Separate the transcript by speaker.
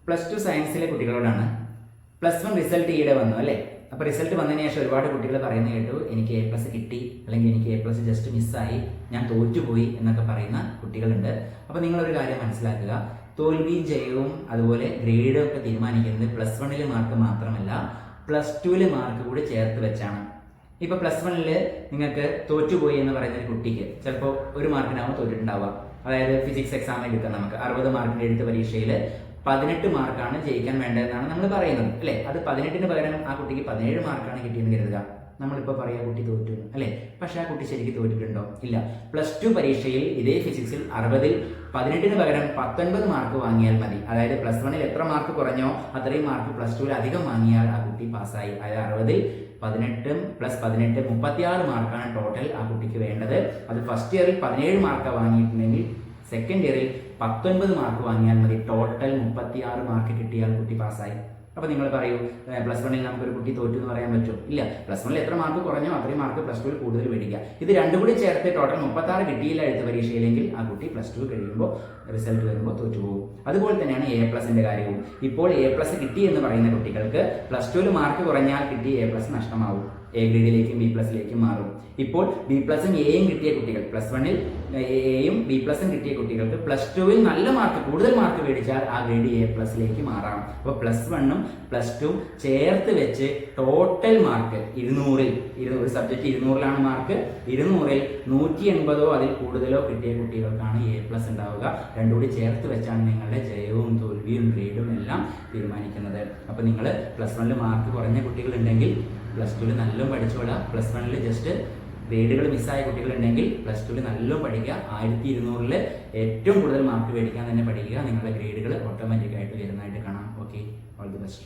Speaker 1: Plus two സയൻസിലെ കുട്ടികളോടാണ്. Plus 1 result ഈയിടെ വന്നു അല്ലേ? അപ്പോൾ റിസൾട്ട് വന്നതിന് ശേഷം ഒരുപാട് കുട്ടികൾ പറയുന്നത് കേട്ടു, എനിക്ക് A+ കിട്ടി, അല്ലെങ്കിൽ എനിക്ക് A+ ജസ്റ്റ് മിസ്സായി, ഞാൻ തോറ്റുപോയി എന്നൊക്കെ പറയുന്ന കുട്ടികളുണ്ട്. അപ്പോൾ നിങ്ങളൊരു കാര്യം മനസ്സിലാക്കുക, തോൽവിയും ജയവും അതുപോലെ ഗ്രേഡും ഒക്കെ തീരുമാനിക്കുന്നത് പ്ലസ് 1 മാർക്ക് മാത്രമല്ല, പ്ലസ് 2 മാർക്ക് കൂടി ചേർത്ത് വെച്ചാണ്. ഇപ്പോൾ പ്ലസ് 1 നിങ്ങൾക്ക് തോറ്റുപോയി എന്ന് പറയുന്ന ഒരു കുട്ടിക്ക് ചിലപ്പോൾ 1 മാർക്കിനാവും തോറ്റിട്ടുണ്ടാവുക. അതായത് ഫിസിക്സ് എക്സാം എടുക്കാം, നമുക്ക് 60 മാർക്കിൻ്റെ എഴുത്ത് പരീക്ഷയിൽ 18 മാർക്കാണ് ജയിക്കാൻ വേണ്ടതെന്നാണ് നമ്മൾ പറയുന്നത് അല്ലേ? അത് 18ന് പകരം ആ കുട്ടിക്ക് 17 മാർക്കാണ് കിട്ടിയെന്ന് കരുതുക. നമ്മളിപ്പോൾ പറയാ കുട്ടി തോറ്റു അല്ലേ? പക്ഷെ ആ കുട്ടി ശരിക്കും തോറ്റിട്ടുണ്ടോ? ഇല്ല. പ്ലസ് 2 പരീക്ഷയിൽ ഇതേ ഫിസിക്സിൽ 60ൽ 18ന് പകരം 19 മാർക്ക് വാങ്ങിയാൽ മതി. അതായത് പ്ലസ് 1 എത്ര മാർക്ക് കുറഞ്ഞോ അത്രയും മാർക്ക് പ്ലസ് 2 അധികം വാങ്ങിയാൽ ആ കുട്ടി പാസ്സായി. അതായത് 60ൽ 18 + 18 36 മാർക്കാണ് ടോട്ടൽ ആ കുട്ടിക്ക് വേണ്ടത്. അത് ഫസ്റ്റ് ഇയറിൽ 17 മാർക്ക് വാങ്ങിയിട്ടുണ്ടെങ്കിൽ സെക്കൻഡ് ഇയറിൽ 19 മാർക്ക് വാങ്ങിയാൽ മതി. ടോട്ടൽ 36 മാർക്ക് കിട്ടിയാൽ കുട്ടി പാസ്സായി. അപ്പോൾ നിങ്ങൾ പറയൂ, പ്ലസ് 1 നമുക്കൊരു കുട്ടി തോറ്റു എന്ന് പറയാൻ പറ്റുമോ? ഇല്ല. പ്ലസ് 1 എത്ര മാർക്ക് കുറഞ്ഞോ അത്രയും മാർക്ക് പ്ലസ് 2 കൂടുതൽ മേടിക്കുക. ഇത് രണ്ടും കൂടി ചേർത്ത് ടോട്ടൽ 36 കിട്ടിയില്ല എഴുത്ത് പരീക്ഷയിലെങ്കിൽ ആ കുട്ടി പ്ലസ് 2 കഴിയുമ്പോൾ റിസൾട്ട് വരുമ്പോൾ തോറ്റുപോകും. അതുപോലെ തന്നെയാണ് A+ന്റെ കാര്യവും. ഇപ്പോൾ A+ കിട്ടി എന്ന് പറയുന്ന കുട്ടികൾക്ക് പ്ലസ് 2 മാർക്ക് കുറഞ്ഞാൽ കിട്ടി A+ നഷ്ടമാവും, A ഗ്രേഡിലേക്കും B+ലേക്കും മാറും. ഇപ്പോൾ B+ഉം Aയും കിട്ടിയ കുട്ടികൾ, പ്ലസ് 1 Aയും B+ഉം കിട്ടിയ കുട്ടികൾക്ക് പ്ലസ് 2 നല്ല മാർക്ക് കൂടുതൽ മാർക്ക് മേടിച്ചാൽ ആ ഗ്രേഡ് A+ലേക്ക് മാറാം. അപ്പോൾ പ്ലസ് 1ഉം പ്ലസ് 2ഉം ചേർത്ത് വെച്ച് ടോട്ടൽ മാർക്ക് 200ൽ ഒരു സബ്ജക്റ്റ് 200ലാണ് മാർക്ക്, 200ൽ 180 അതിൽ കൂടുതലോ കിട്ടിയ കുട്ടികൾക്കാണ് A+ ഉണ്ടാവുക. രണ്ടും കൂടി ചേർത്ത് വെച്ചാണ് നിങ്ങളുടെ ജയവും തോൽവിയും ഗ്രേഡും എല്ലാം തീരുമാനിക്കുന്നത്. അപ്പോൾ നിങ്ങൾ പ്ലസ് 1 മാർക്ക് കുറഞ്ഞ കുട്ടികളുണ്ടെങ്കിൽ പ്ലസ് 2 നല്ലോണം പഠിച്ചോളാം. പ്ലസ് 1 ജസ്റ്റ് ഗ്രേഡുകൾ മിസ്സായ കുട്ടികളുണ്ടെങ്കിൽ പ്ലസ് 2 നല്ലോണം പഠിക്കുക. 1200ൽ ഏറ്റവും കൂടുതൽ മാർക്ക് മേടിക്കാൻ തന്നെ പഠിക്കുക. നിങ്ങളുടെ ഗ്രേഡുകൾ ഓട്ടോമാറ്റിക്കായിട്ട് വരുന്നതായിട്ട് കാണാം. Okay, all the best.